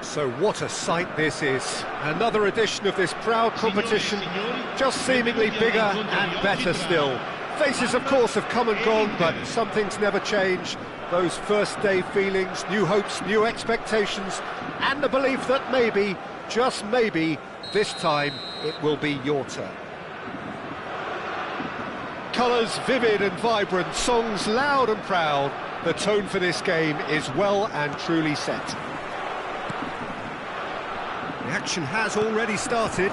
So what a sight this is. Another edition of this proud competition, just seemingly bigger and better still. Faces, of course, have come and gone, but some things never change. Those first day feelings, new hopes, new expectations, and the belief that maybe, just maybe, this time it will be your turn. Colours vivid and vibrant, songs loud and proud. The tone for this game is well and truly set. The action has already started.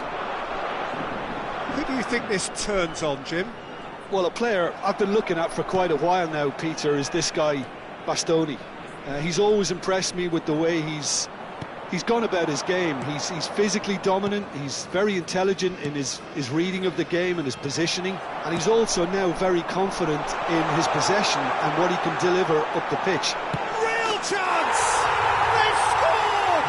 Who do you think this turns on, Jim? Well, a player I've been looking at for quite a while now, Peter, is this guy, Bastoni. He's always impressed me with the way he's gone about his game. He's physically dominant, he's very intelligent in his reading of the game and his positioning, and he's also now very confident in his possession and what he can deliver up the pitch. Real chance! They've scored!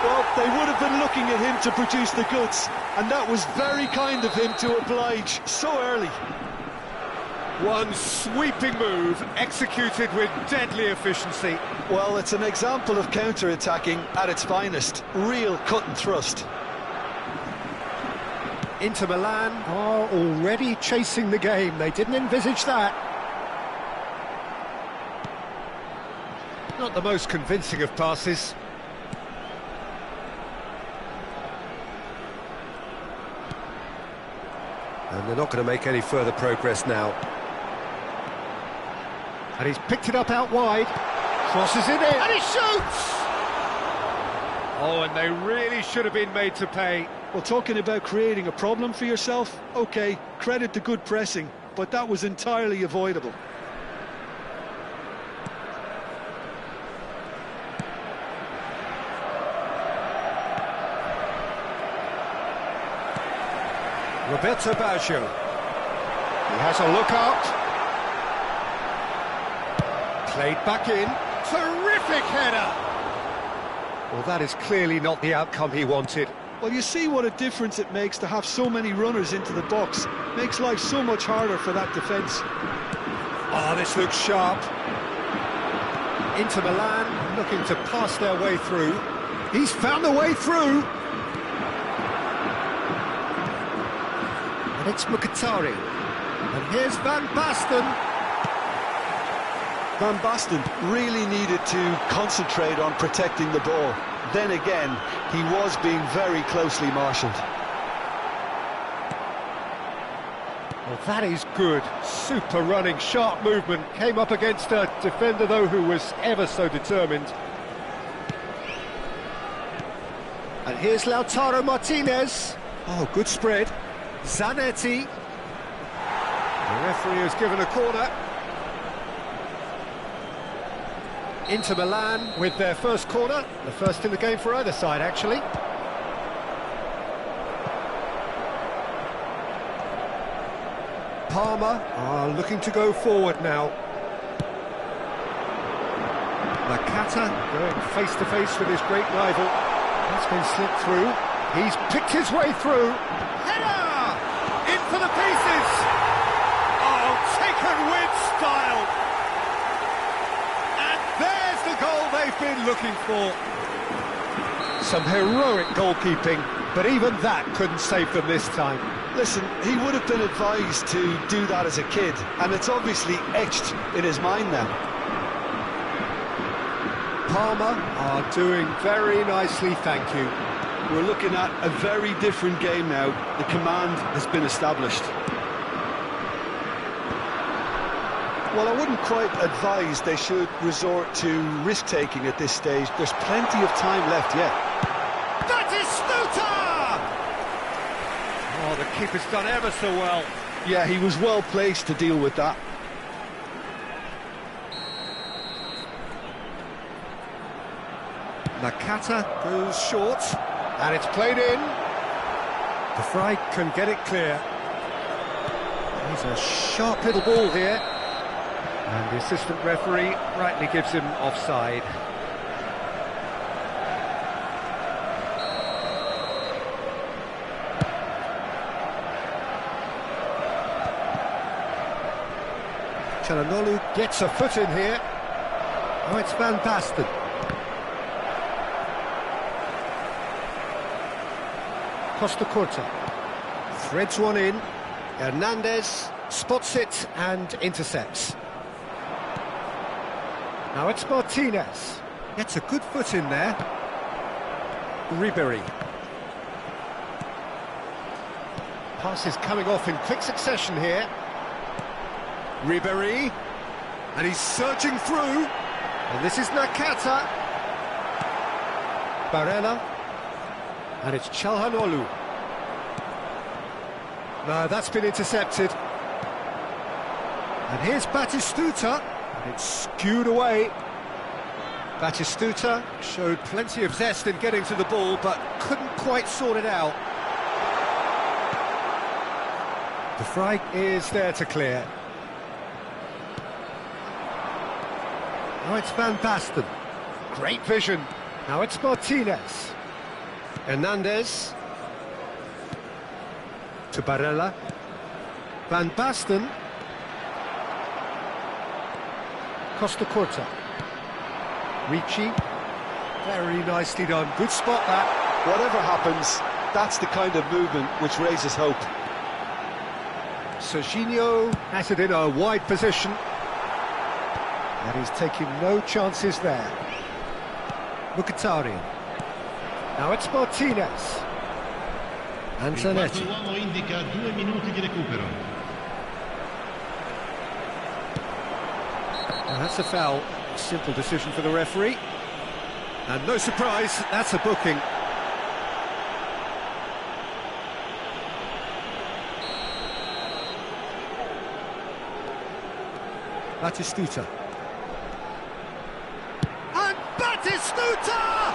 Well, they would have been looking at him to produce the goods, and that was very kind of him to oblige so early. One sweeping move, executed with deadly efficiency. Well, it's an example of counter-attacking at its finest. Real cut and thrust. Inter Milan are already chasing the game. They didn't envisage that. Not the most convincing of passes. And they're not going to make any further progress now. And he's picked it up out wide, crosses it in, and he shoots! Oh, and they really should have been made to pay. Well, talking about creating a problem for yourself, OK, credit to good pressing, but that was entirely avoidable. Roberto Baggio. He has a look out. Played back in. Terrific header! Well, that is clearly not the outcome he wanted. Well, you see what a difference it makes to have so many runners into the box. Makes life so much harder for that defence. Oh, this looks sharp. Inter Milan looking to pass their way through. He's found a way through. And it's Mkhitaryan. And here's Van Basten. Van Basten really needed to concentrate on protecting the ball. Then again, he was being very closely marshalled. Well, That is good. Super running, sharp movement. Came up against a defender, though, who was ever so determined. And here's Lautaro Martinez. Oh, good spread. Zanetti. The referee has given a corner. Inter Milan with their first corner. The first in the game for either side, actually. Parma are looking to go forward now. Nakata going face-to-face with his great rival. That's been slipped through. He's picked his way through. Header! In for the pieces! Oh, taken with style! And there's the goal they've been looking for. Some heroic goalkeeping, but even that couldn't save them this time. Listen, he would have been advised to do that as a kid, and it's obviously etched in his mind now. Parma are doing very nicely, thank you. We're looking at a very different game now. The command has been established. Well, I wouldn't quite advise they should resort to risk-taking at this stage. There's plenty of time left yet. That is Stuta! Oh, the keeper's done ever so well. Yeah, he was well placed to deal with that. Nakata goes short, and it's played in. De Vrij can get it clear. He's a sharp little ball here, and the assistant referee rightly gives him offside. Çalhanoğlu gets a foot in here. Oh, it's Van Basten. Costa Curta threads one in. Hernandez spots it and intercepts. Now it's Martinez. Gets a good foot in there. Ribéry. Pass is coming off in quick succession here. Ribéry. And he's surging through. And this is Nakata. Barella. And it's Çalhanoğlu. No, that's been intercepted. And here's Batistuta. And it's skewed away. Batistuta showed plenty of zest in getting to the ball, but couldn't quite sort it out. De Vrij is there to clear. Now it's Van Basten. Great vision. Now it's Martinez. Hernandez. To Barella. Van Basten. Costa Curta. Ricci. Very nicely done. Good spot that. Whatever happens, that's the kind of movement which raises hope. Serginho has it in a wide position. And he's taking no chances there. Mkhitaryan. Now it's Martinez. And Zanetti. Now that's a foul. Simple decision for the referee. And no surprise, that's a booking. Batistuta. And Batistuta!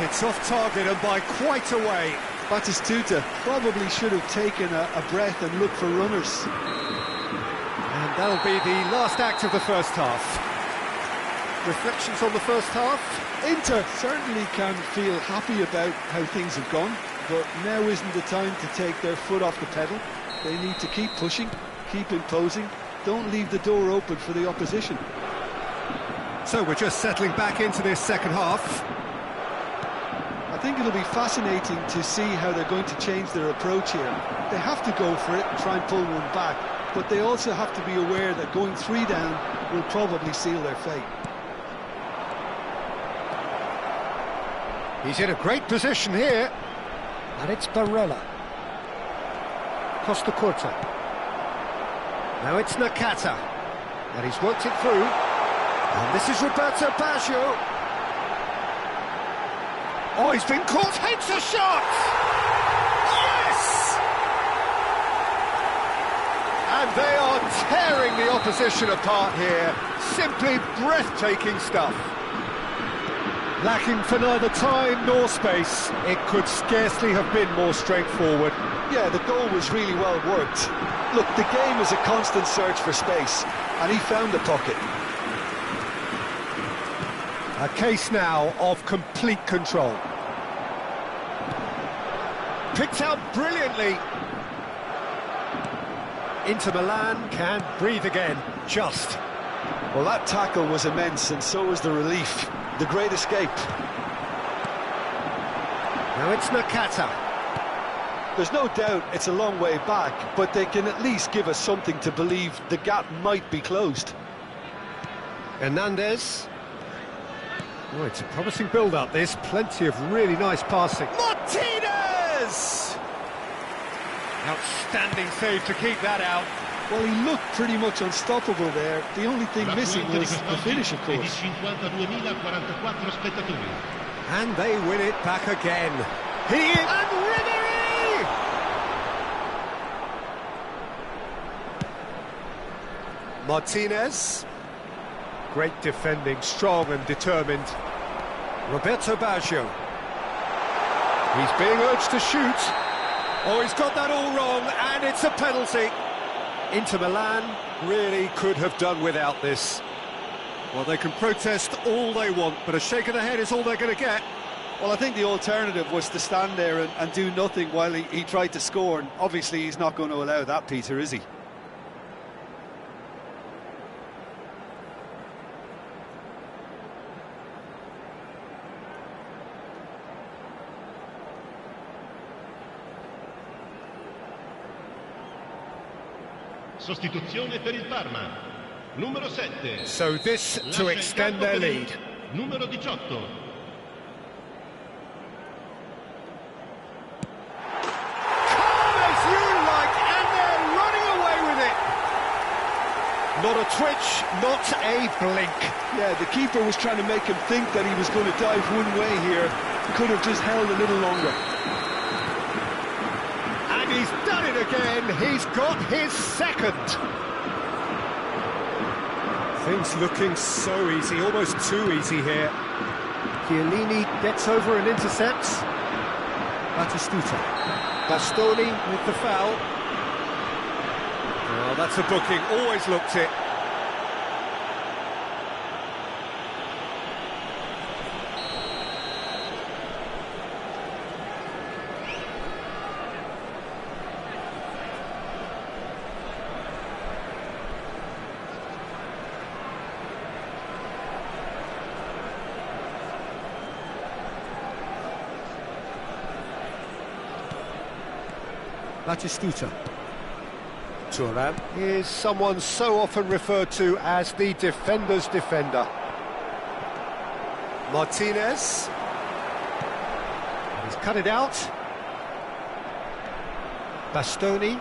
It's off target and by quite a way. Batistuta probably should have taken a breath and looked for runners. And that'll be the last act of the first half. Reflections on the first half? Inter certainly can feel happy about how things have gone, but now isn't the time to take their foot off the pedal. They need to keep pushing, keep imposing, don't leave the door open for the opposition. So we're just settling back into this second half. I think it'll be fascinating to see how they're going to change their approach here. They have to go for it and try and pull one back, but they also have to be aware that going 3 down will probably seal their fate. He's in a great position here, and it's Barella. Costa Curta. Now it's Nakata. And he's worked it through. And this is Roberto Baggio. Oh, he's been caught. Takes a shot! Yes! And they are tearing the opposition apart here. Simply breathtaking stuff. Lacking for neither time nor space. It could scarcely have been more straightforward. Yeah, the goal was really well worked. Look, the game is a constant search for space, and he found the pocket. A case now of complete control. Picked out brilliantly. Inter Milan can breathe again, just. Well, that tackle was immense, and so was the relief. The great escape. Now it's Nakata. There's no doubt it's a long way back, but they can at least give us something to believe the gap might be closed. Hernandez. Oh, it's a promising build-up, this. Plenty of really nice passing. Martinez! Outstanding save to keep that out. Well, he looked pretty much unstoppable there. The only thing missing was the finish, of course. And they win it back again. And Ribery! Martinez. Great defending, strong and determined. Roberto Baggio. He's being urged to shoot. Oh, he's got that all wrong, and it's a penalty. Inter Milan really could have done without this. Well, they can protest all they want, but a shake of the head is all they're going to get. Well, I think the alternative was to stand there and do nothing while he tried to score, and obviously he's not going to allow that, Peter, is he? Sostituzione per il Parma. Numero 7. So this to extend their lead. Numero 18. Calm as you like, and they're running away with it. Not a twitch, not a blink. Yeah, the keeper was trying to make him think that he was going to dive one way here. Could have just held a little longer. He's done it again, he's got his second. Things looking so easy, almost too easy here. Chiellini gets over and intercepts. Batistuta. Bastoni with the foul. Oh, that's a booking, always looked it. Batistuta. Thuram is someone so often referred to as the defender's defender. Martinez. He's cut it out. Bastoni.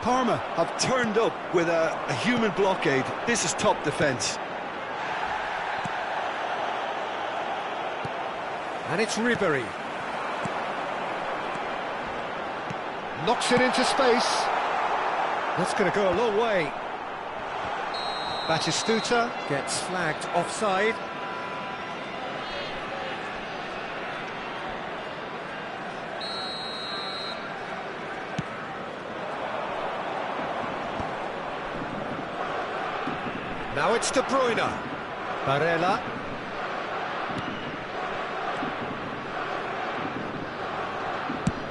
Parma have turned up with a human blockade. This is top defence. And it's Ribery. Knocks it into space. That's going to go a long way. Batistuta gets flagged offside. Now it's De Bruyne. Barella.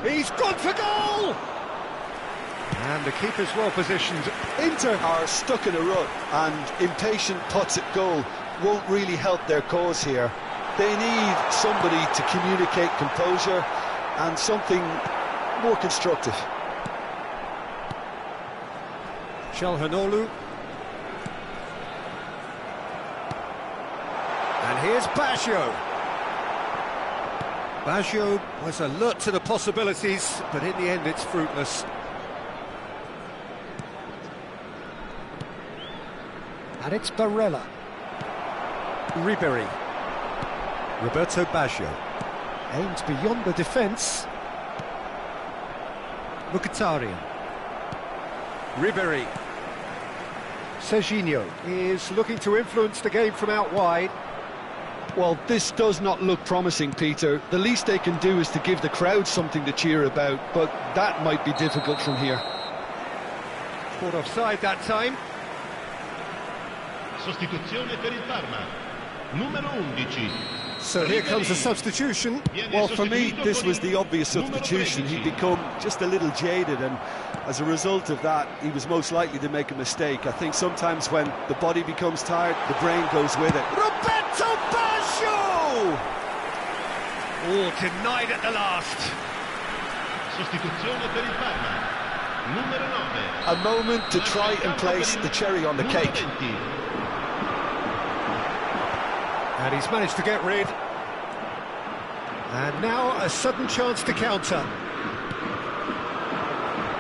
He's gone for goal! And the keeper's well positioned. Inter are stuck in a rut, and impatient putts at goal won't really help their cause here. They need somebody to communicate composure and something more constructive. Calhanoglu. And here's Baggio. Baggio was alert to the possibilities, but in the end it's fruitless. And it's Barella. Ribery. Roberto Baggio. Aimed beyond the defence. Mkhitaryan. Ribery. Serginho is looking to influence the game from out wide. Well, this does not look promising, Peter. The least they can do is to give the crowd something to cheer about, but that might be difficult from here. Caught offside that time. Sostituzione per il Parma. Numero 11. So here comes the substitution. Well, for me, this was the obvious substitution. He'd become just a little jaded, and as a result of that, he was most likely to make a mistake. I think sometimes when the body becomes tired, the brain goes with it. Roberto Baggio! Oh, denied at the last. Sostituzione per il Parma. Numero 9. A moment to try and place the cherry on the cake. And he's managed to get rid. And now a sudden chance to counter.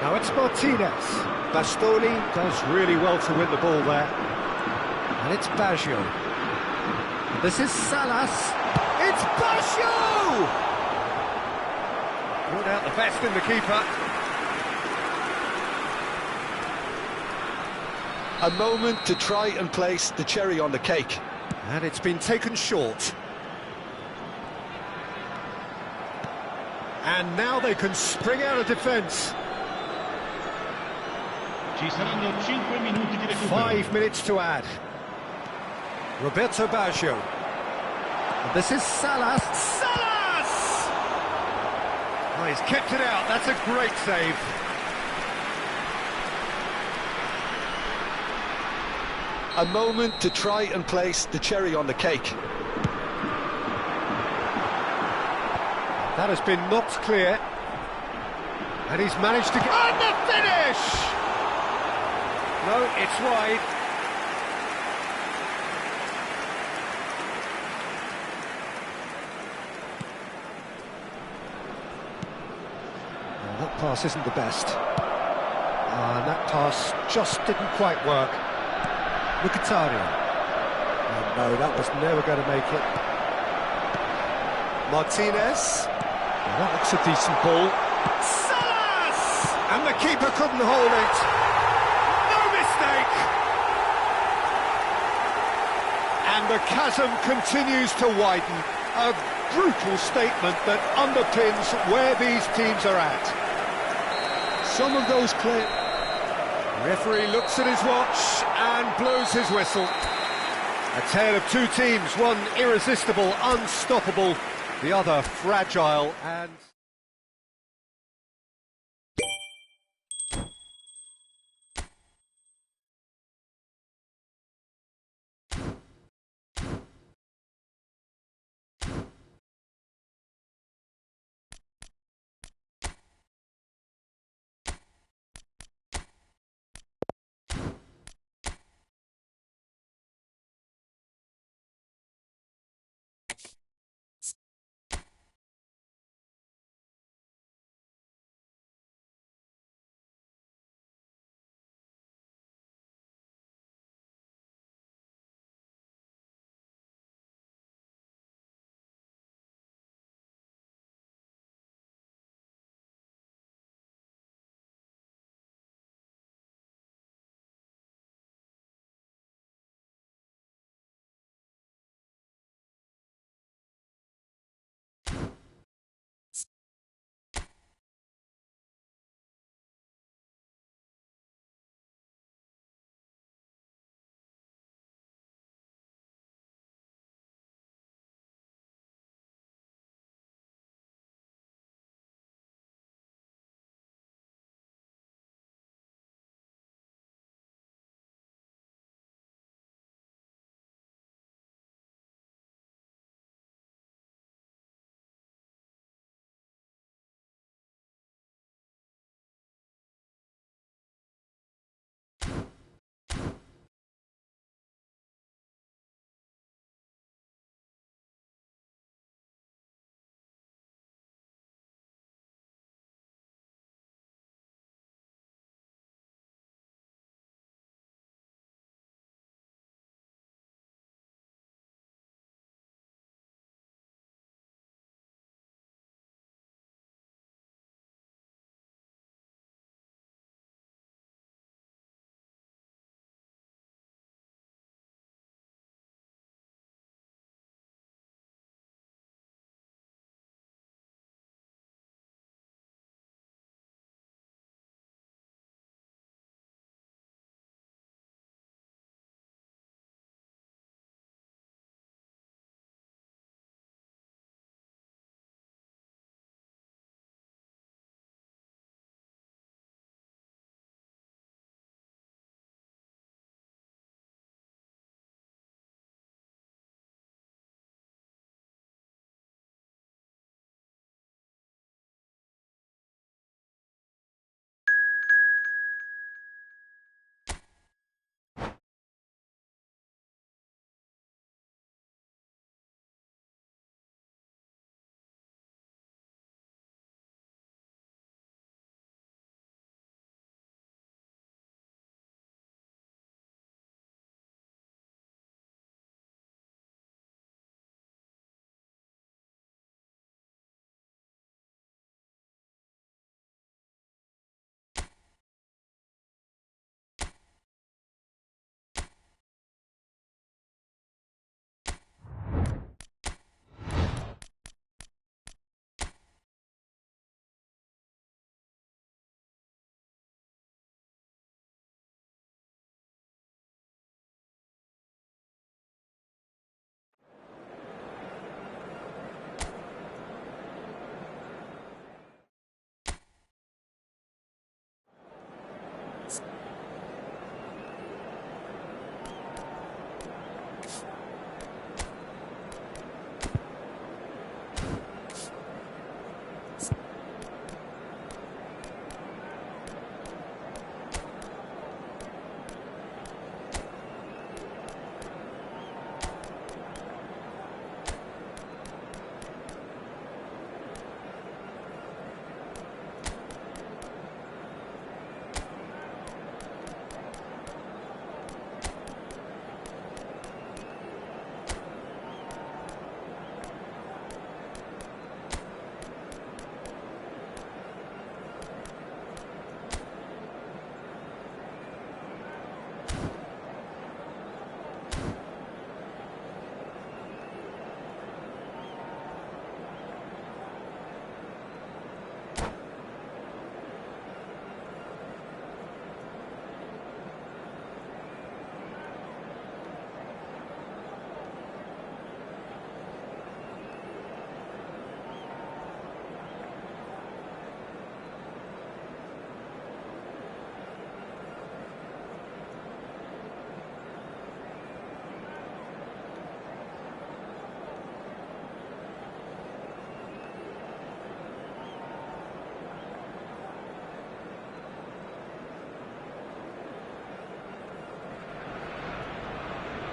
Now it's Martinez. Bastoni does really well to win the ball there. And it's Baggio. This is Salas. It's Baggio! Brought out the best in the keeper. A moment to try and place the cherry on the cake. And it's been taken short. And now they can spring out of defence. Ci saranno 5 minuti di recupero. 5 minutes to add. Roberto Baggio. And this is Salas. Salas! Oh, he's kept it out. That's a great save. A moment to try and place the cherry on the cake. That has been knocked clear. And he's managed to get... And the finish! No, it's wide. Well, that pass isn't the best. And that pass just didn't quite work. Mkhitaryan. Oh, no, that was never going to make it. Martinez. Well, that looks a decent ball. Salas! And the keeper couldn't hold it. No mistake! And the chasm continues to widen. A brutal statement that underpins where these teams are at. Some of those players... Referee looks at his watch and blows his whistle. A tale of two teams, one irresistible, unstoppable, the other fragile and...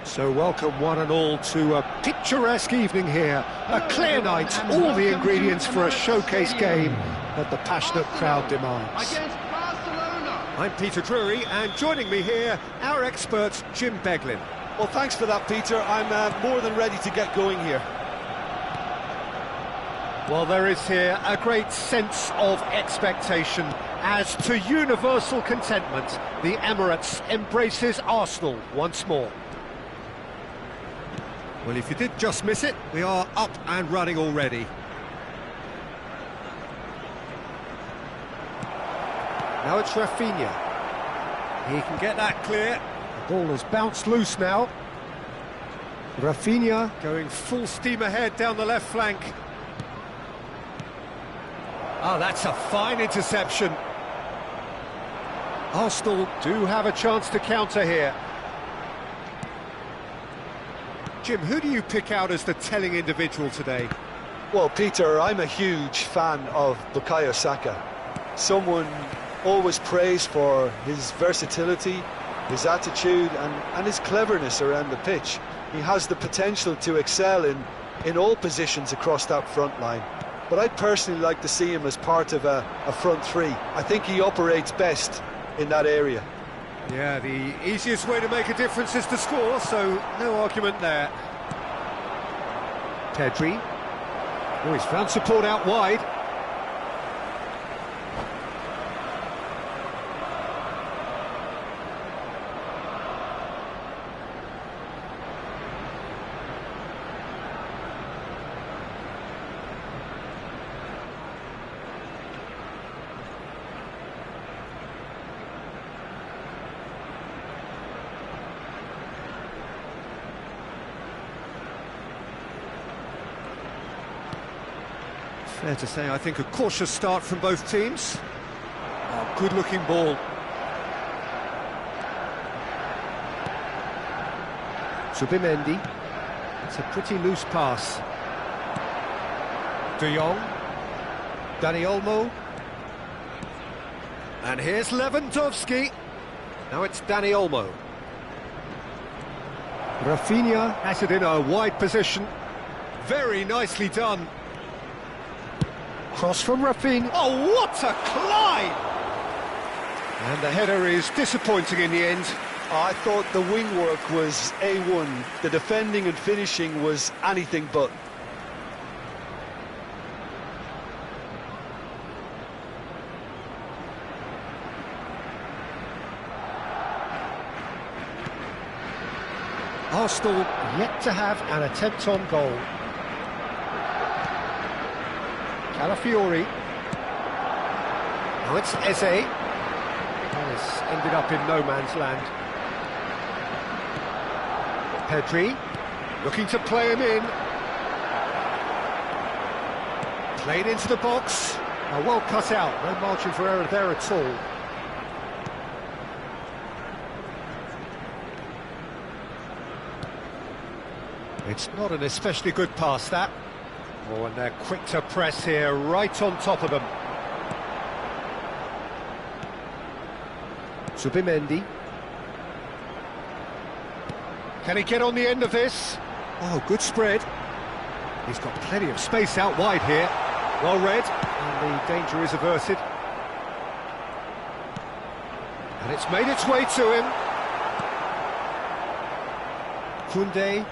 So welcome one and all to a picturesque evening here. A clear night, all the ingredients for a showcase game that the passionate crowd demands. I'm Peter Drury, and joining me here, our expert Jim Beglin. Well, thanks for that, Peter. I'm more than ready to get going here. Well, there is here a great sense of expectation as to universal contentment. The Emirates embraces Arsenal once more. Well, if you did just miss it, we are up and running already. Now it's Rafinha. He can get that clear. The ball has bounced loose now. Rafinha going full steam ahead down the left flank. Oh, that's a fine interception. Arsenal do have a chance to counter here. Jim, who do you pick out as the telling individual today? Well, Peter, I'm a huge fan of Bukayo Saka. Someone always praised for his versatility, his attitude and his cleverness around the pitch. He has the potential to excel in all positions across that front line. But I'd personally like to see him as part of a front three. I think he operates best in that area. Yeah, the easiest way to make a difference is to score, so no argument there. Pedri. Oh, he's found support out wide. Fair to say, I think a cautious start from both teams. Oh, good-looking ball. Zubimendi. It's a pretty loose pass. De Jong. Dani Olmo. And here's Lewandowski. Now it's Dani Olmo. Rafinha has it in a wide position. Very nicely done. Cross from Rafinha. Oh, what a climb! And the header is disappointing in the end. I thought the wing work was A1. The defending and finishing was anything but. Arsenal yet to have an attempt on goal. Calafiori. Now it's Eze. Has ended up in no man's land. Pedri, looking to play him in. Played into the box. Well cut out, no margin for error there at all. It's not an especially good pass, that. Oh, and they're quick to press here, right on top of them. Zubimendi. Can he get on the end of this? Oh, good spread. He's got plenty of space out wide here. Well read, and the danger is averted. And it's made its way to him. Koundé.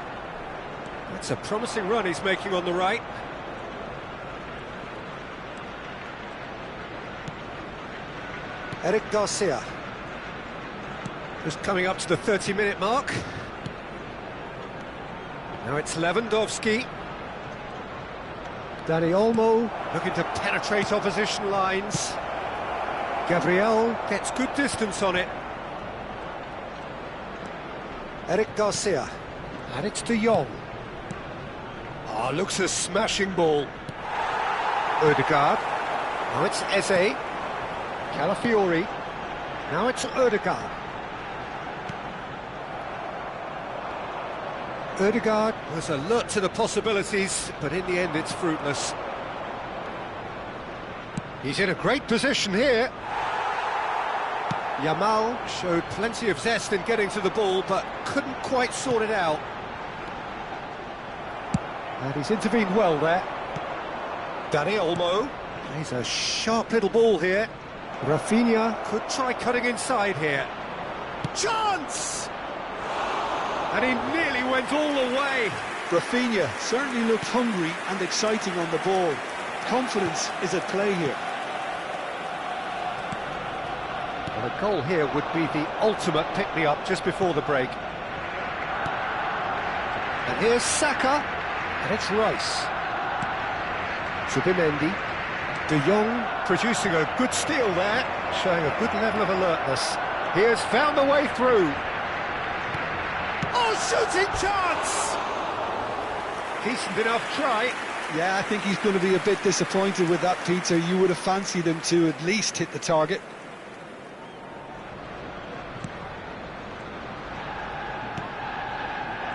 That's a promising run he's making on the right. Eric Garcia. Just coming up to the 30-minute mark. Now it's Lewandowski. Dani Olmo looking to penetrate opposition lines. Gabriel gets good distance on it. Eric Garcia. And it's De Jong. Oh, looks a smashing ball. Ødegaard. Now it's Eze. Calafiori. Now it's Ødegaard. Ødegaard was alert to the possibilities, but in the end it's fruitless. He's in a great position here. Yamal showed plenty of zest in getting to the ball, but couldn't quite sort it out. And he's intervened well there. Dani Olmo plays a sharp little ball here. Rafinha could try cutting inside here. Chance! And he nearly went all the way. Rafinha certainly looked hungry and exciting on the ball. Confidence is at play here. Well, a goal here would be the ultimate pick-me-up just before the break. And here's Saka, and it's Rice. Zubimendi. De Jong producing a good steal there, showing a good level of alertness. He has found a way through. Oh, shooting chance! Decent enough try. Yeah, I think he's going to be a bit disappointed with that, Peter. You would have fancied him to at least hit the target.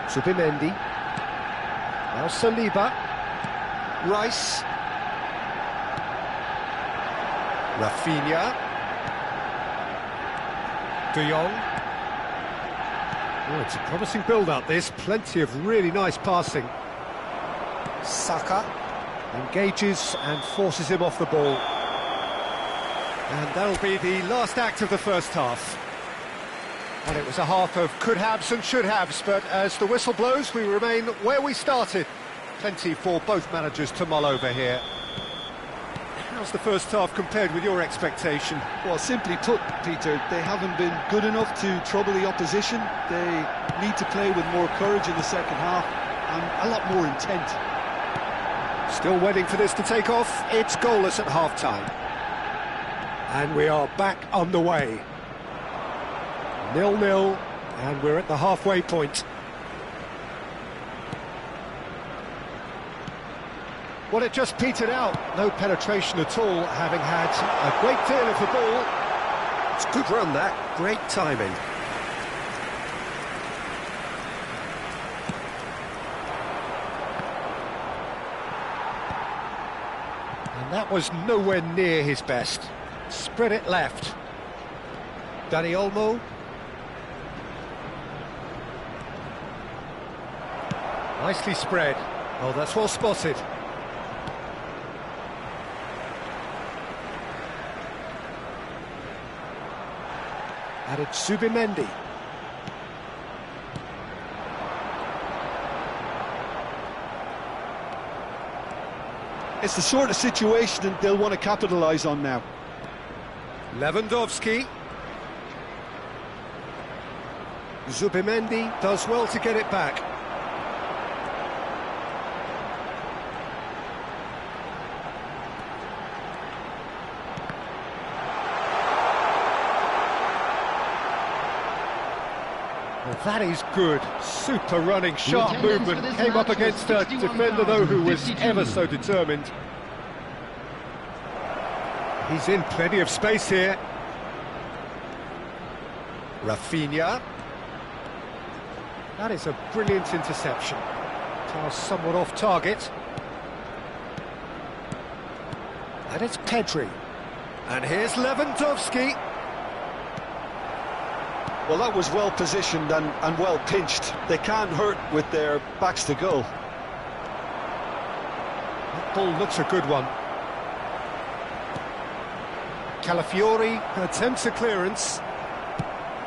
Zubimendi. Now Saliba. Rice. Rafinha. De Jong. Oh, it's a promising build-up, this. Plenty of really nice passing. Saka engages and forces him off the ball. And that'll be the last act of the first half. Well, it was a half of could-haves and should-haves, but as the whistle blows, we remain where we started. Plenty for both managers to mull over here. How's the first half compared with your expectation? Well, simply put, Peter, they haven't been good enough to trouble the opposition. They need to play with more courage in the second half and a lot more intent. Still waiting for this to take off. It's goalless at half-time. And we are back underway. 0-0, and we're at the halfway point. Well, it just petered out. No penetration at all, having had a great deal of the ball. It's a good run, that. Great timing. And that was nowhere near his best. Spread it left. Dani Olmo. Nicely spread. Oh, that's well spotted. And it's Zubimendi. It's the sort of situation that they'll want to capitalise on now. Lewandowski. Zubimendi does well to get it back. Well, that is good. Super running, sharp movement. Came up against a defender, though, who was ever so determined. He's in plenty of space here. Rafinha. That is a brilliant interception. Pass somewhat off target. And it's Pedri. And here's Lewandowski. Well, that was well positioned and well pinched. They can't hurt with their backs to goal. That ball looks a good one. Calafiori attempts a clearance.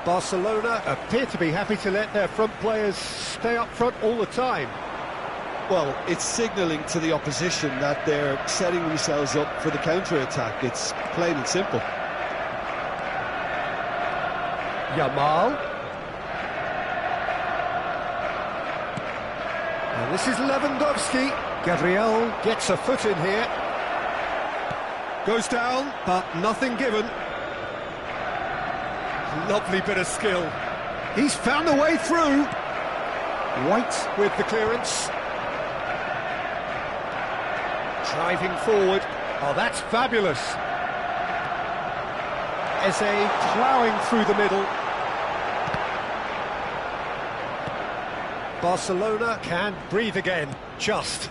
Barcelona appear to be happy to let their front players stay up front all the time. Well, it's signalling to the opposition that they're setting themselves up for the counter-attack. It's plain and simple. Yamal. And this is Lewandowski. Gabriel gets a foot in here. Goes down, but nothing given. Lovely bit of skill. He's found a way through. White with the clearance. Driving forward. Oh, that's fabulous. Eze ploughing through the middle. Barcelona can breathe again, just.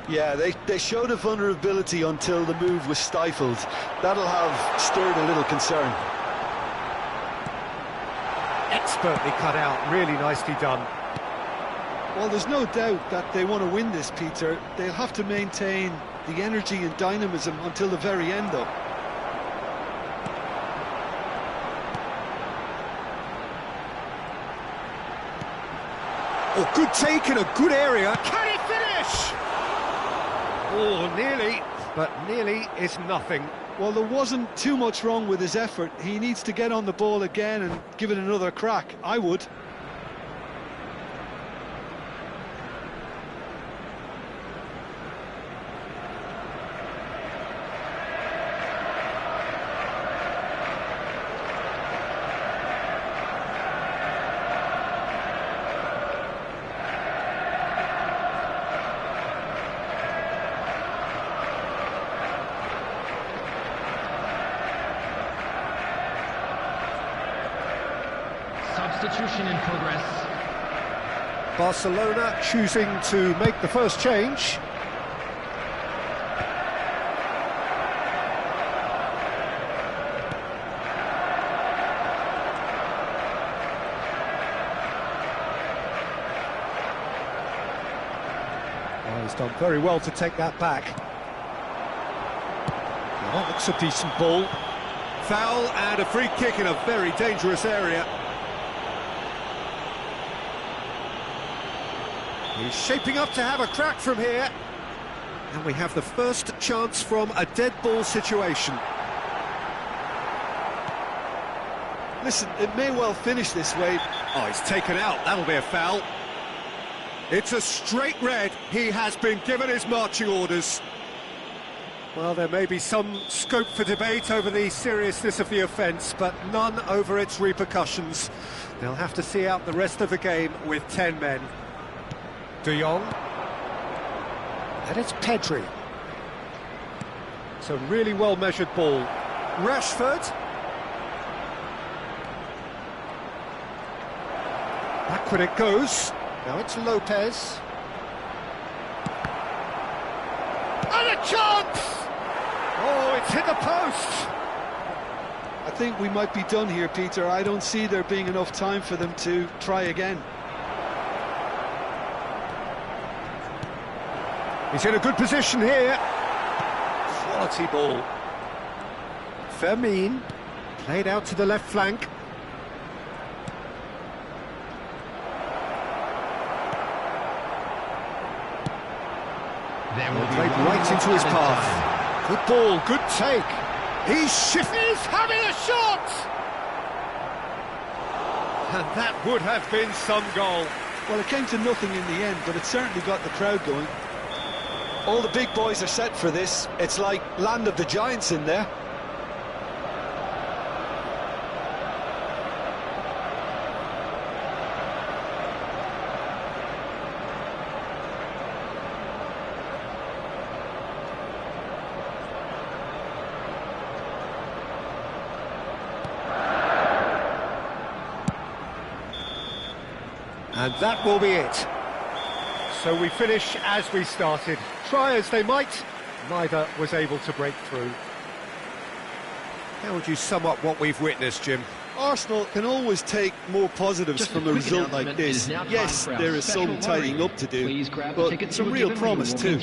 Yeah, they showed a vulnerability until the move was stifled. That'll have stirred a little concern. Expertly cut out, really nicely done. Well, there's no doubt that they want to win this, Peter. They'll have to maintain the energy and dynamism until the very end, though. Oh, good take in a good area. Can he finish? Oh, nearly, but nearly is nothing. Well, there wasn't too much wrong with his effort. He needs to get on the ball again and give it another crack. I would. Substitution in progress. Barcelona choosing to make the first change. Well, he's done very well to take that back. Well, that looks a decent ball. Foul and a free kick in a very dangerous area. He's shaping up to have a crack from here. And we have the first chance from a dead ball situation. Listen, it may well finish this way. Oh, he's taken out. That'll be a foul. It's a straight red. He has been given his marching orders. Well, there may be some scope for debate over the seriousness of the offence, but none over its repercussions. They'll have to see out the rest of the game with 10 men. De Jong. And it's Pedri. It's a really well-measured ball. Rashford. Back when it goes. Now it's Lopez. And a chance! Oh, it's hit the post! I think we might be done here, Peter. I don't see there being enough time for them to try again. He's in a good position here. Quality ball. Fermin. Played out to the left flank. Played right into his path. Good ball, good take. He's having a shot! And that would have been some goal. Well, it came to nothing in the end, but it certainly got the crowd going. All the big boys are set for this. It's like land of the giants in there. And that will be it. So we finish as we started. Try as they might, neither was able to break through. How would you sum up what we've witnessed, Jim? Arsenal can always take more positives from a result like this. Yes, there is some tidying up to do, but some real promise too.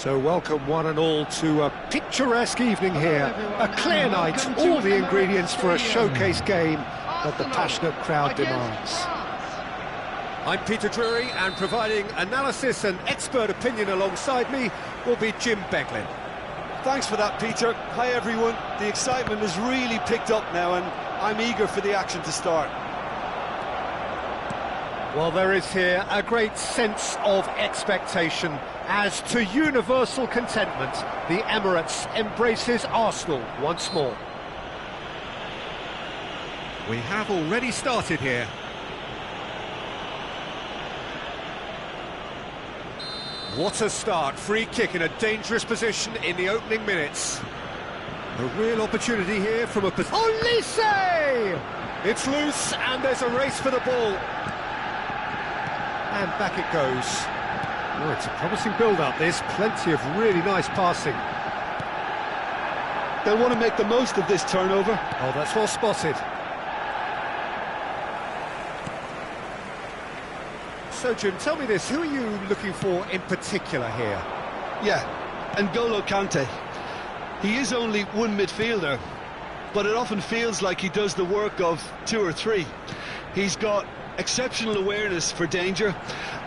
So welcome one and all to a picturesque evening here. A clear night, all the ingredients for a showcase game that the passionate crowd demands. I'm Peter Drury, and providing analysis and expert opinion alongside me will be Jim Beglin. Thanks for that, Peter. Hi everyone. The excitement has really picked up now and I'm eager for the action to start. Well, there is here a great sense of expectation as to universal contentment. The Emirates embraces Arsenal once more. We have already started here. What a start, free kick in a dangerous position in the opening minutes. A real opportunity here from a position. Olise! It's loose and there's a race for the ball. And back it goes. Oh, it's a promising build-up, this. Plenty of really nice passing. They'll want to make the most of this turnover. Oh, that's well spotted. So, Jim, tell me this, who are you looking for in particular here? Yeah, N'Golo Kante. He is only one midfielder, but it often feels like he does the work of two or three. He's got exceptional awareness for danger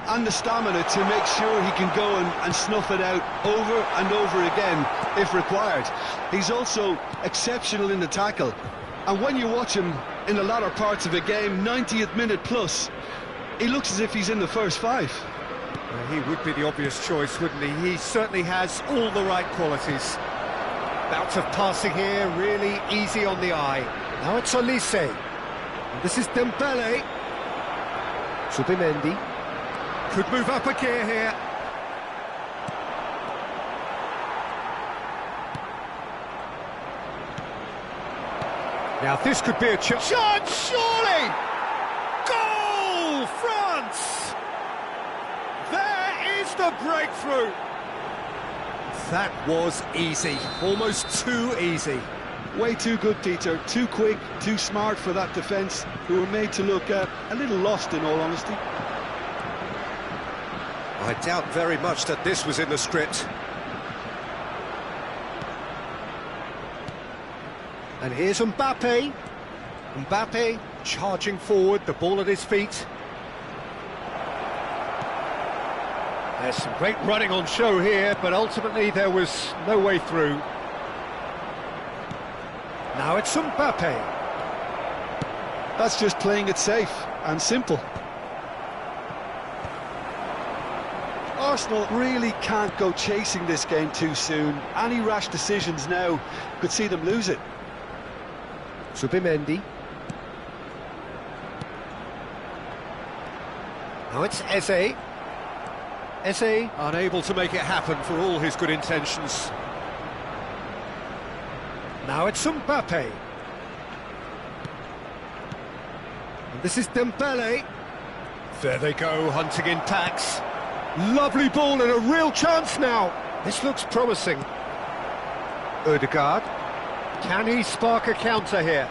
and the stamina to make sure he can go and snuff it out over and over again if required. He's also exceptional in the tackle, and when you watch him in the latter parts of a game, 90th minute plus, he looks as if he's in the first five. Well, he would be the obvious choice, wouldn't he? He certainly has all the right qualities. Bout of passing here, really easy on the eye. Now it's Olise. And this is Dembele. Subimendi. Could move up a gear here. Now this could be a chance, surely! Goal, France! There is the breakthrough! That was easy, almost too easy. Way too good, Peter. Too quick, too smart for that defence, who were made to look a little lost, in all honesty. I doubt very much that this was in the script. And here's Mbappe. Mbappe charging forward, the ball at his feet. There's some great running on show here, but ultimately there was no way through. Now it's Mbappe. That's just playing it safe and simple. Arsenal really can't go chasing this game too soon. Any rash decisions now could see them lose it. Subimendi. Now it's Eze. Eze unable to make it happen for all his good intentions. Now it's Mbappe. And this is Dembele. There they go, hunting in packs. Lovely ball and a real chance now. This looks promising. Ødegaard. Can he spark a counter here?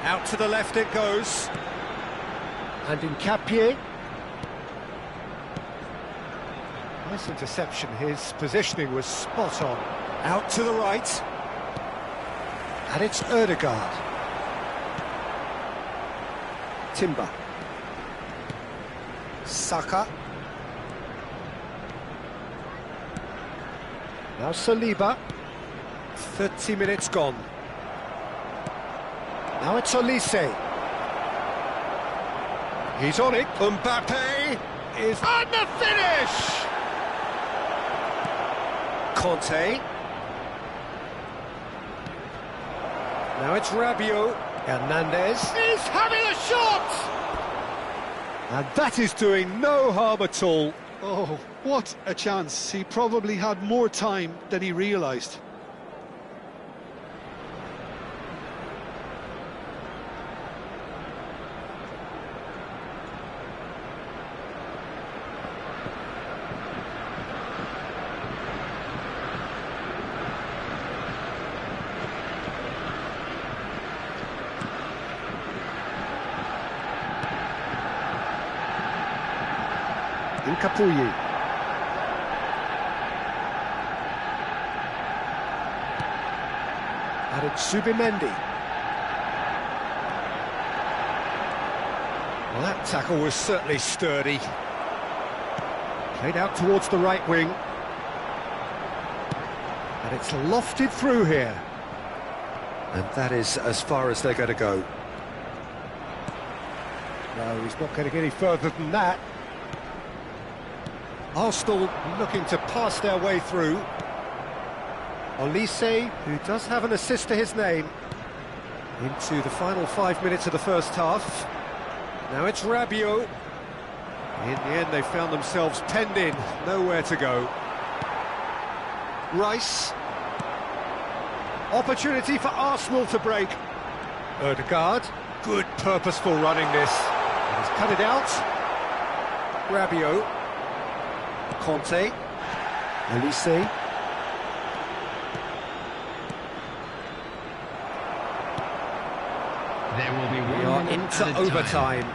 Out to the left it goes. And in Capier. Nice interception, his positioning was spot on. Out to the right. And it's Ødegaard. Timber. Saka. Now Saliba. 30 minutes gone. Now it's Olise. He's on it. Mbappe is on the finish! Conte. Now it's Rabiot. Hernandez is having a shot! And that is doing no harm at all. Oh, what a chance. He probably had more time than he realised. Capuyi. And it's Zubimendi. Well, that tackle was certainly sturdy. Played out towards the right wing. And it's lofted through here. And that is as far as they're going to go. No, he's not going to get any further than that. Arsenal looking to pass their way through. Olise, who does have an assist to his name, into the final 5 minutes of the first half. Now it's Rabiot. In the end, they found themselves penned in, nowhere to go. Rice. Opportunity for Arsenal to break. Ødegaard. Good purposeful running this. He's cut it out. Rabiot. Conte. Olise. There will be We are into overtime.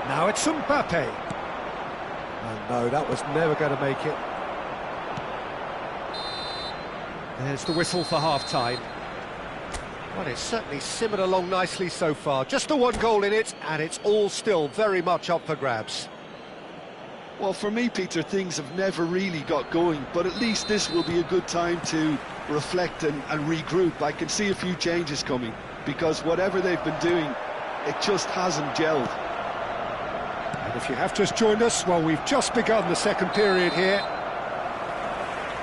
Now it's Mbappe. And no, that was never going to make it. There's the whistle for half-time. Well, it's certainly simmered along nicely so far. Just the one goal in it, and it's all still very much up for grabs. Well, for me, Peter, things have never really got going, but at least this will be a good time to reflect and regroup. I can see a few changes coming, because whatever they've been doing, it just hasn't gelled. And if you have just joined us, well, we've just begun the second period here.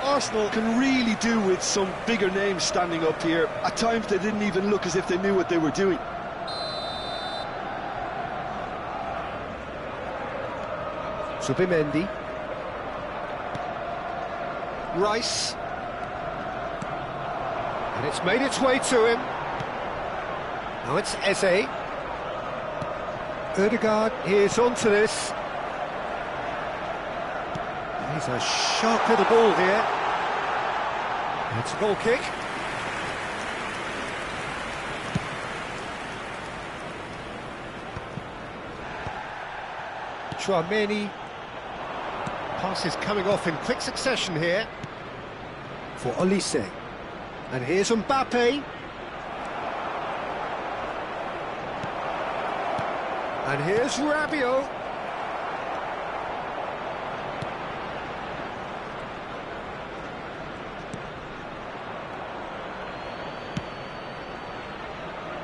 Arsenal can really do with some bigger names standing up here. At times they didn't even look as if they knew what they were doing. Zubimendi. Rice. And it's made its way to him. Now it's Eze. Ødegaard is onto this. He's a sharp little ball here. It's a goal kick. Chouameni. Passes coming off in quick succession here for Olise. And here's Mbappe. And here's Rabiot.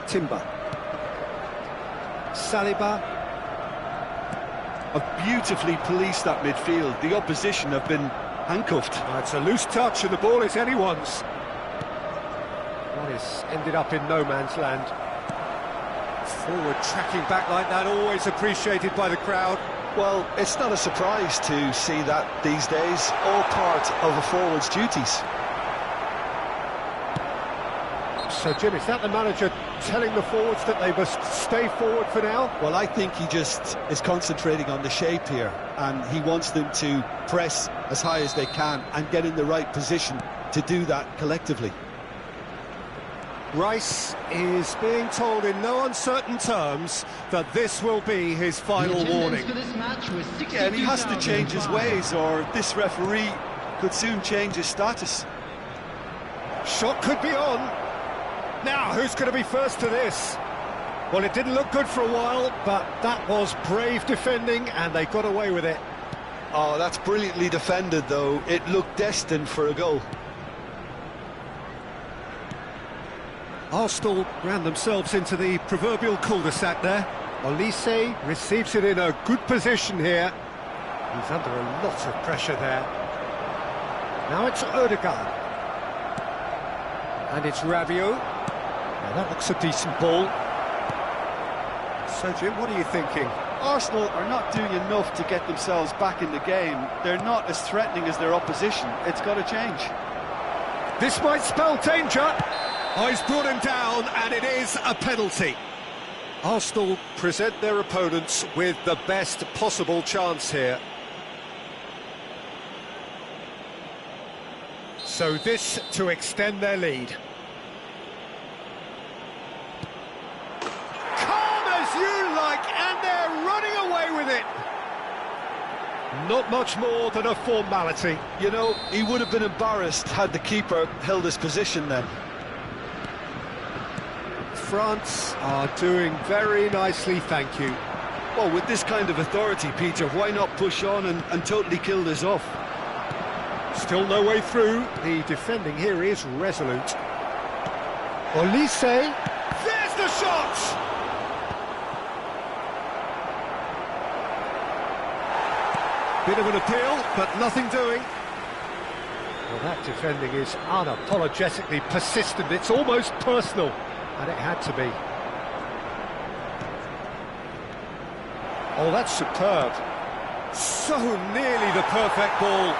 Timber. Saliba. Have beautifully policed that midfield. The opposition have been handcuffed. It's a loose touch and the ball is anyone's. That is ended up in no man's land. Forward tracking back like that, always appreciated by the crowd. Well, it's not a surprise to see that these days, all part of a forward's duties. So, Jim, is that the manager telling the forwards that they must stay forward for now? Well, I think he just is concentrating on the shape here, and he wants them to press as high as they can and get in the right position to do that collectively. Rice is being told in no uncertain terms that this will be his final warning. Yeah, and he has to change his ways, or this referee could soon change his status. Shot could be on. Now, who's going to be first to this? Well, it didn't look good for a while, but that was brave defending, and they got away with it. Oh, that's brilliantly defended, though. It looked destined for a goal. Arsenal ran themselves into the proverbial cul-de-sac there. Olise receives it in a good position here. He's under a lot of pressure there. Now it's Ødegaard. And it's Rabiot. Now that looks a decent ball. So, Jim, what are you thinking? Arsenal are not doing enough to get themselves back in the game. They're not as threatening as their opposition. It's got to change. This might spell danger. Oh, he's brought him down, and it is a penalty. Arsenal present their opponents with the best possible chance here. So this to extend their lead. Calm as you like, and they're running away with it. Not much more than a formality. You know, he would have been embarrassed had the keeper held his position then. France are doing very nicely, thank you. Well, with this kind of authority, Peter, why not push on and totally kill this off? Still no way through. The defending here is resolute. Olise, there's the shot! Bit of an appeal, but nothing doing. Well, that defending is unapologetically persistent. It's almost personal, and it had to be. Oh, that's superb. So nearly the perfect ball.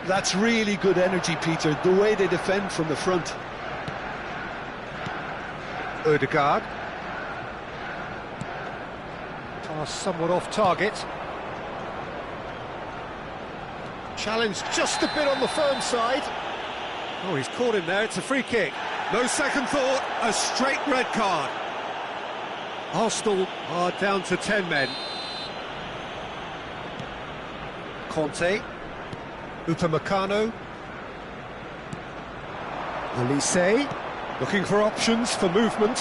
That's really good energy, Peter, the way they defend from the front. Odegaard. Pass somewhat off target. Challenge just a bit on the firm side. Oh, he's caught him there, it's a free kick. No second thought, a straight red card. Arsenal are down to 10 men. Conte. Upamecano. Olise, looking for options for movement.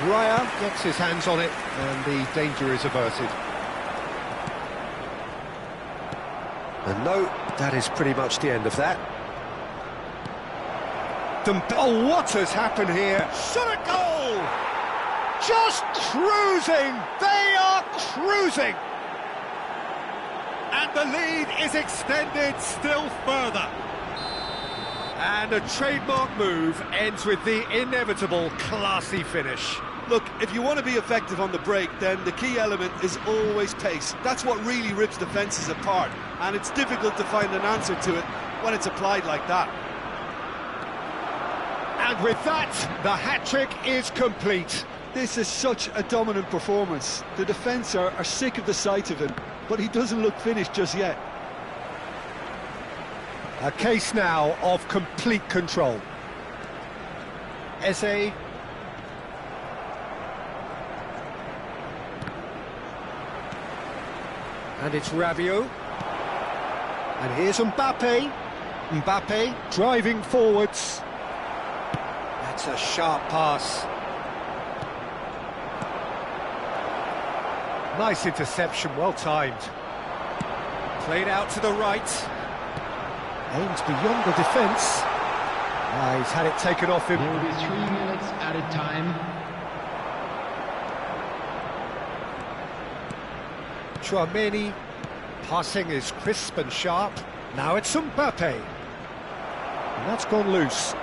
Raya gets his hands on it, and the danger is averted. And no, that is pretty much the end of that. Oh, what has happened here? Shot a goal! Just cruising! They are cruising! And the lead is extended still further. And a trademark move ends with the inevitable classy finish. Look, if you want to be effective on the break, then the key element is always pace. That's what really rips defences apart, and it's difficult to find an answer to it when it's applied like that. And with that, the hat-trick is complete. This is such a dominant performance. The defence are sick of the sight of him, but he doesn't look finished just yet. A case now of complete control. Eze. And it's Rabiot. And here's Mbappe. Mbappe driving forwards. That's a sharp pass. Nice interception, well timed. Played out to the right. Aims beyond the defence. He's had it taken off him. There will be 3 minutes added time. Chouameni, passing is crisp and sharp. Now it's Mbappe. And that's gone loose.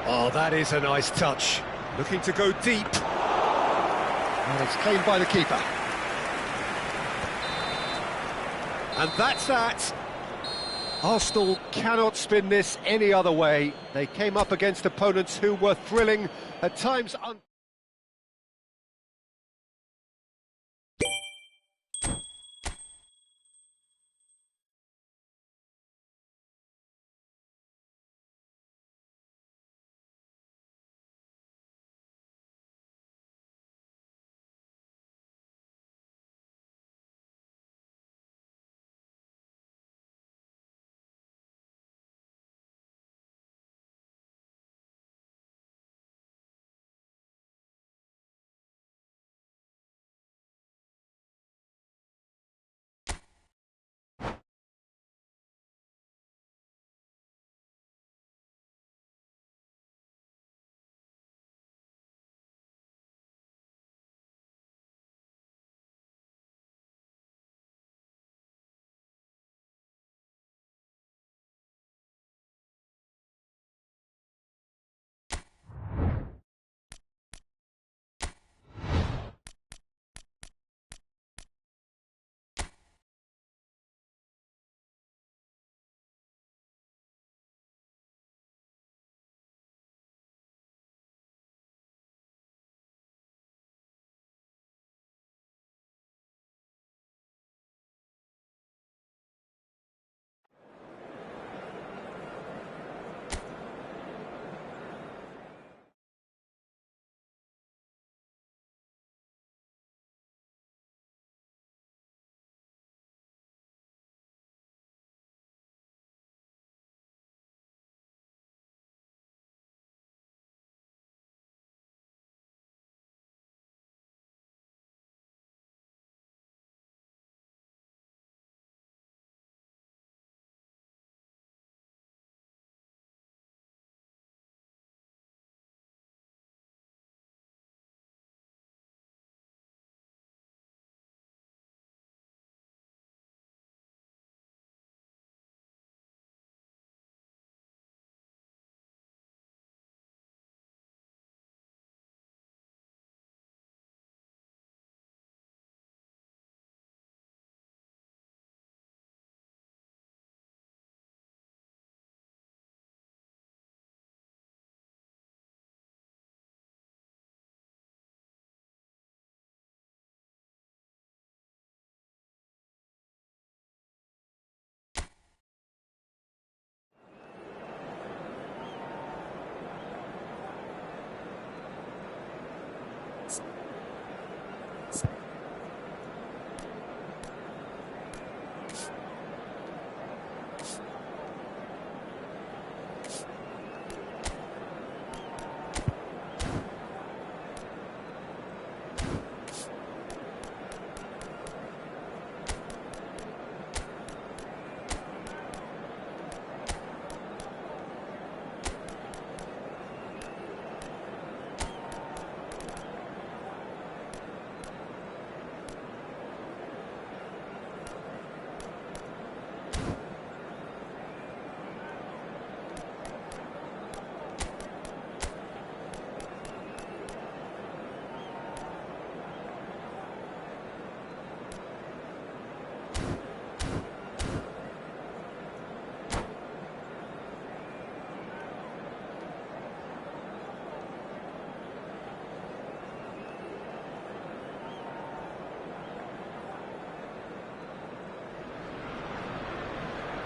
Oh, that is a nice touch. Looking to go deep. And it's claimed by the keeper. And that's that. Arsenal cannot spin this any other way. They came up against opponents who were thrilling, at times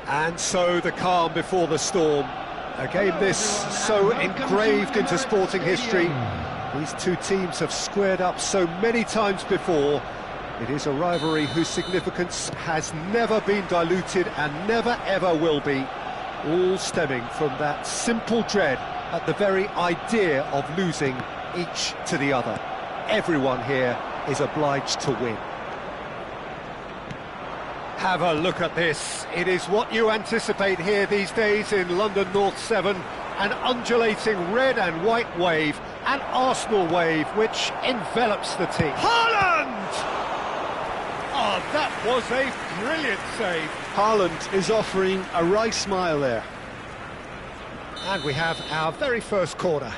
And so the calm before the storm. A game this so engraved into sporting history. These two teams have squared up so many times before. It is a rivalry whose significance has never been diluted and never ever will be. All stemming from that simple dread at the very idea of losing each to the other. Everyone here is obliged to win. Have a look at this. It is what you anticipate here these days in London North 7. An undulating red and white wave, an Arsenal wave which envelops the team. Haaland! Oh, that was a brilliant save. Haaland is offering a wry smile there. And we have our very first corner.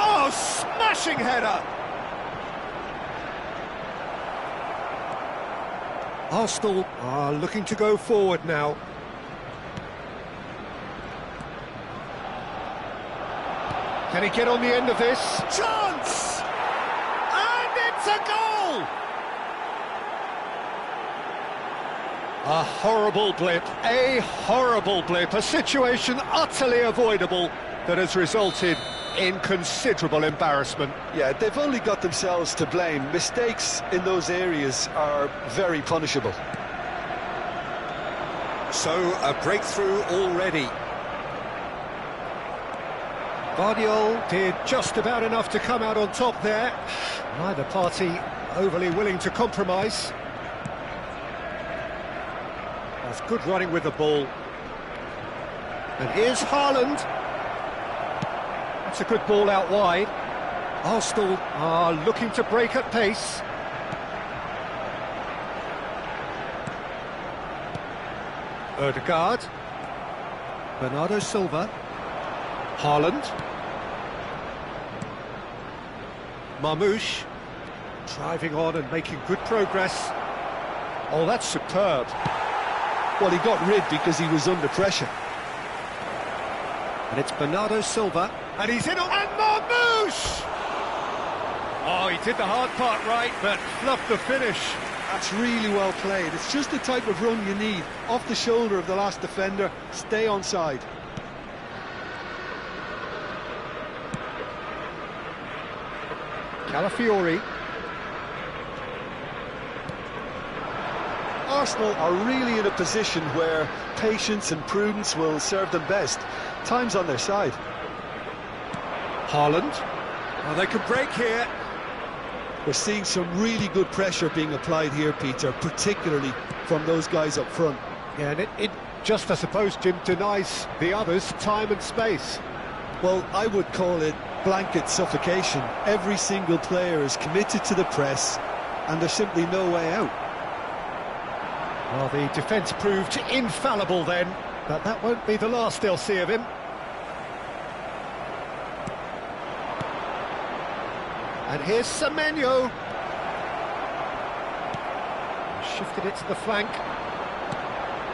Oh, smashing header! Arsenal are looking to go forward now. Can he get on the end of this? Chance! And it's a goal! A horrible blip, a situation utterly avoidable that has resulted in considerable embarrassment. Yeah, they've only got themselves to blame. Mistakes in those areas are very punishable. So, a breakthrough already. Guardiola did just about enough to come out on top there. Neither party overly willing to compromise. That's good running with the ball. And here's Haaland. That's a good ball out wide. Arsenal are looking to break at pace. Ødegaard. Bernardo Silva. Haaland. Marmoush. Driving on and making good progress. Oh, that's superb. Well, he got rid because he was under pressure. And it's Bernardo Silva. And he's in on... And Marmoush! Oh, he did the hard part right, but fluffed the finish. That's really well played. It's just the type of run you need. Off the shoulder of the last defender, stay onside. Calafiori. Arsenal are really in a position where patience and prudence will serve them best. Time's on their side. Haaland. Oh, they could break here. We're seeing some really good pressure being applied here, Peter, particularly from those guys up front. Yeah, and it just, I suppose, Jim, denies the others time and space. Well, I would call it blanket suffocation. Every single player is committed to the press, and there's simply no way out. Well, the defence proved infallible then, but that won't be the last they'll see of him. And here's Semenyo. Shifted it to the flank.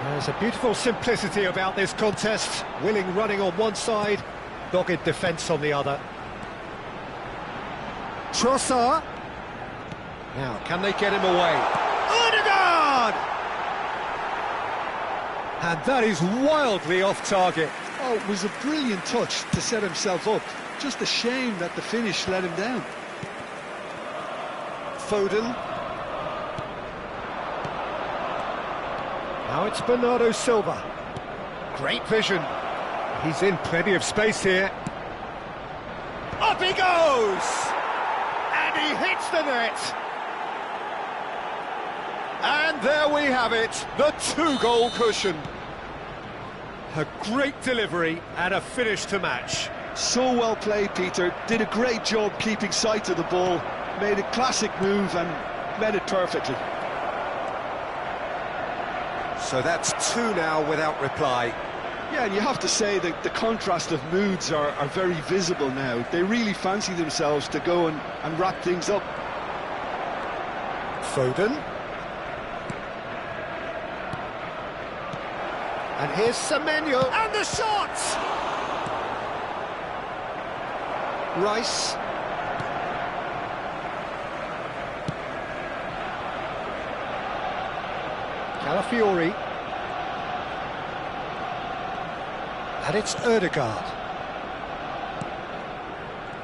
There's a beautiful simplicity about this contest. Willing running on one side, dogged defence on the other. Trossard. Now, can they get him away? Ødegaard! And that is wildly off target. Oh, it was a brilliant touch to set himself up. Just a shame that the finish let him down. Foden. Now it's Bernardo Silva. Great vision. He's in plenty of space here. Up he goes! And he hits the net. And there we have it, the two-goal cushion. A great delivery and a finish to match. So well played, Peter. Did a great job keeping sight of the ball. Made a classic move and met it perfectly. So that's two now without reply. Yeah, and you have to say that the contrast of moods are very visible now. They really fancy themselves to go and wrap things up. Foden. And here's Semenyo. And the shot! Rice. Calafiori. And it's Ødegaard.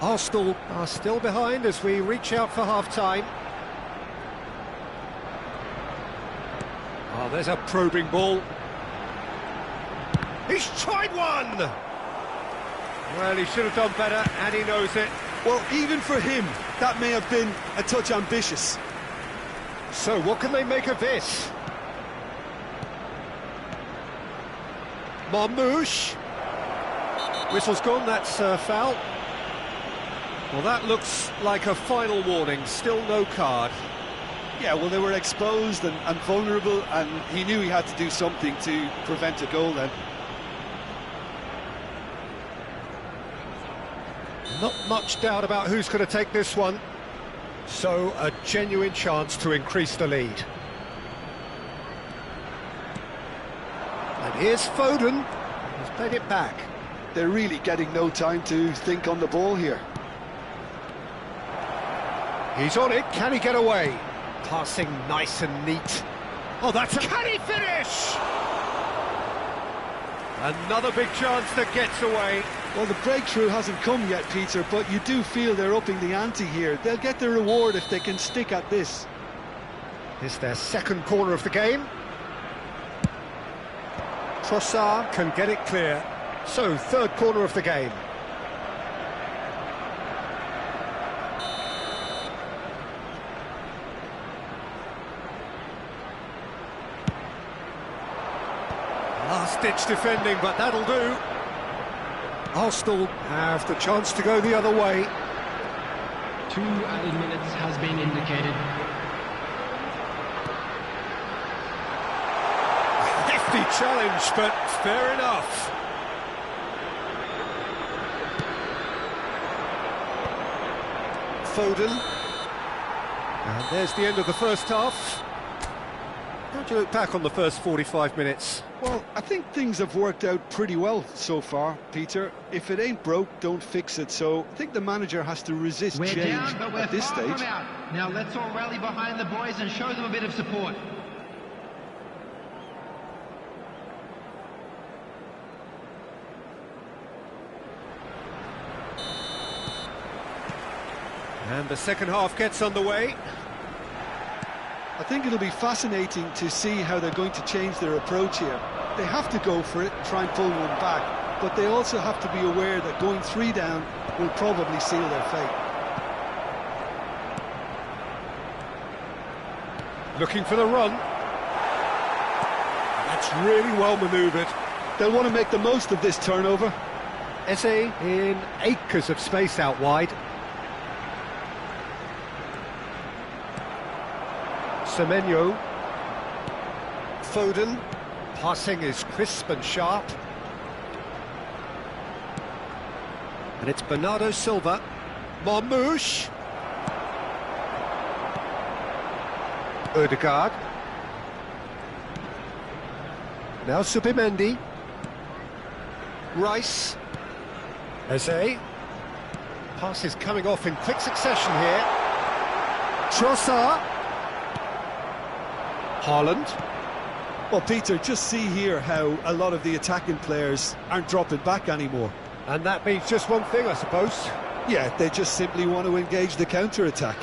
Arsenal are still behind as we reach out for half-time. Oh, there's a probing ball. He's tried one! Well, he should have done better, and he knows it. Well, even for him, that may have been a touch ambitious. So, what can they make of this? Marmouche. Whistle's gone, that's a foul. Well, that looks like a final warning, still no card. Yeah, well, they were exposed and vulnerable, and he knew he had to do something to prevent a goal then. Not much doubt about who's going to take this one. So, a genuine chance to increase the lead. And here's Foden. He's played it back. They're really getting no time to think on the ball here. He's on it, can he get away? Passing nice and neat. Oh, that's a... Can he finish? Another big chance that gets away. Well, the breakthrough hasn't come yet, Peter, but you do feel they're upping the ante here. They'll get their reward if they can stick at this. It's their second corner of the game. Trossard can get it clear. So, third corner of the game. Last-ditch defending, but that'll do. Arsenal have the chance to go the other way. 2 added minutes has been indicated. Hefty challenge, but fair enough. Foden. And there's the end of the first half. How do you look back on the first 45 minutes? Well, I think things have worked out pretty well so far, Peter. If it ain't broke, don't fix it. So I think the manager has to resist We're change down, but we're at this far from stage. out. Now let's all rally behind the boys and show them a bit of support. And the second half gets underway. I think it'll be fascinating to see how they're going to change their approach here. They have to go for it, try and pull one back, but they also have to be aware that going 3 down will probably seal their fate. Looking for the run. That's really well manoeuvred. They'll want to make the most of this turnover. Eze in acres of space out wide. Semenyo. Foden. Passing is crisp and sharp. And it's Bernardo Silva. Marmouche. Ødegaard. Now Subimendi. Rice. Eze. Pass is coming off in quick succession here. Trossard. Haaland. Well, Peter, just see here how a lot of the attacking players aren't dropping back anymore. And that means just one thing, I suppose. Yeah, they just simply want to engage the counter-attack.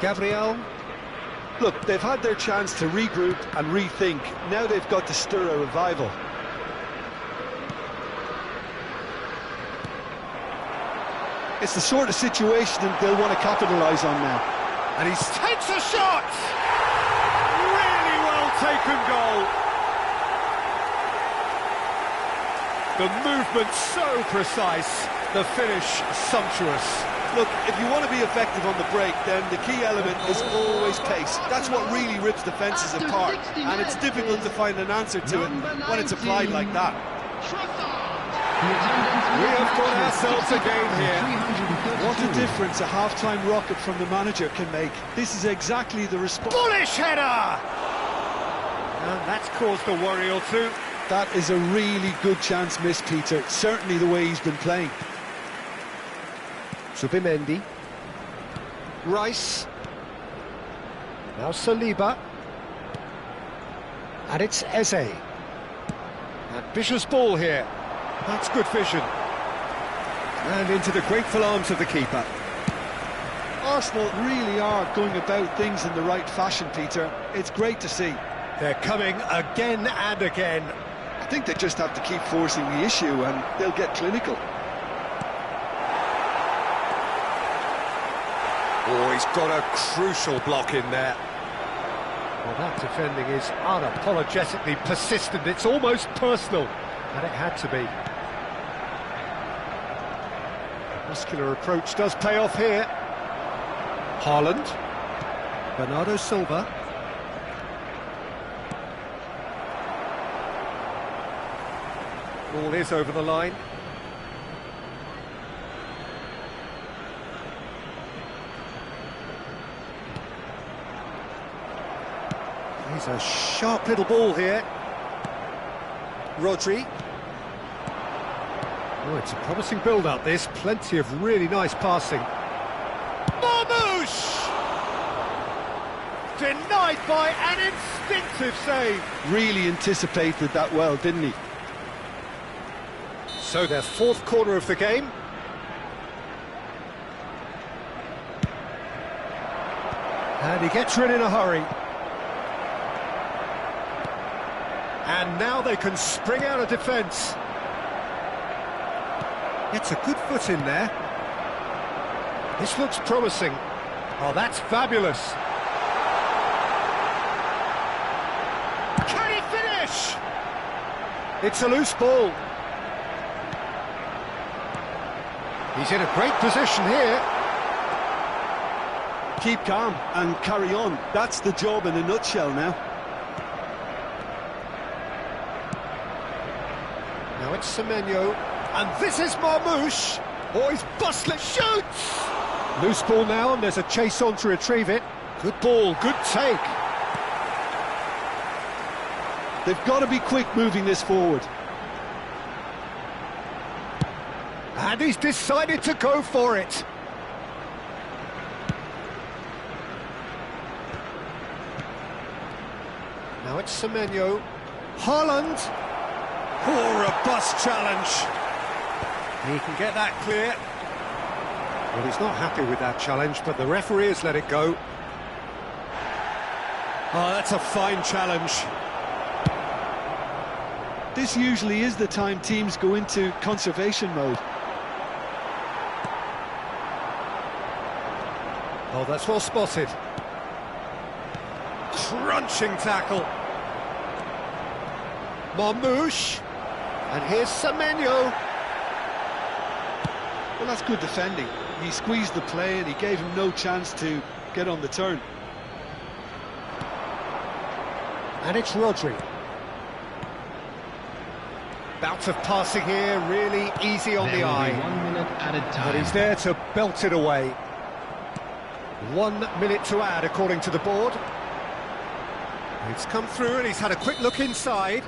Gabriel. Look, they've had their chance to regroup and rethink. Now they've got to stir a revival. It's the sort of situation that they'll want to capitalise on now. And he takes a shot! Really well taken goal. The movement so precise, the finish sumptuous. Look, if you want to be effective on the break, then the key element is always pace. That's what really rips defences apart, and it's difficult to find an answer to it when it's applied like that. We have got ourselves a game here. What a difference a half-time rocket from the manager can make. This is exactly the response. Bullish header! And that's caused a worry or two. That is a really good chance missed, Peter. Certainly the way he's been playing. Subimendi. Rice. Now Saliba. And it's Eze. Ambitious ball here. That's good vision. And into the grateful arms of the keeper. Arsenal really are going about things in the right fashion, Peter. It's great to see. They're coming again and again. I think they just have to keep forcing the issue and they'll get clinical. Oh, he's got a crucial block in there. Well, that defending is unapologetically persistent. It's almost personal, and it had to be. Muscular approach does pay off here. Haaland. Bernardo Silva. Ball is over the line. He's a sharp little ball here. Rodri. Oh, it's a promising build-up, this. Plenty of really nice passing. Marmoush! Denied by an instinctive save. Really anticipated that well, didn't he? So their fourth corner of the game. And he gets rid in a hurry. And now they can spring out of defence. Gets a good foot in there. This looks promising. Oh, that's fabulous. Can he finish? It's a loose ball. He's in a great position here. Keep calm and carry on. That's the job in a nutshell now. Now it's Semenyo, and this is Marmoush. Oh, he's bustling, shoots! Loose ball now, and there's a chase on to retrieve it. Good ball, good take. They've got to be quick moving this forward. And he's decided to go for it. Now it's Semenyo. Haaland. Oh, robust challenge. He can get that clear. Well, he's not happy with that challenge, but the referee has let it go. Oh, that's a fine challenge. This usually is the time teams go into conservation mode. Oh, that's well spotted. Crunching tackle. Marmoush. And here's Semenyo. Well, that's good defending. He squeezed the play and he gave him no chance to get on the turn. And it's Rodri. Bouts of passing here, really easy on the eye. 1 minute added time. But he's there to belt it away. 1 minute to add, according to the board. It's come through and he's had a quick look inside.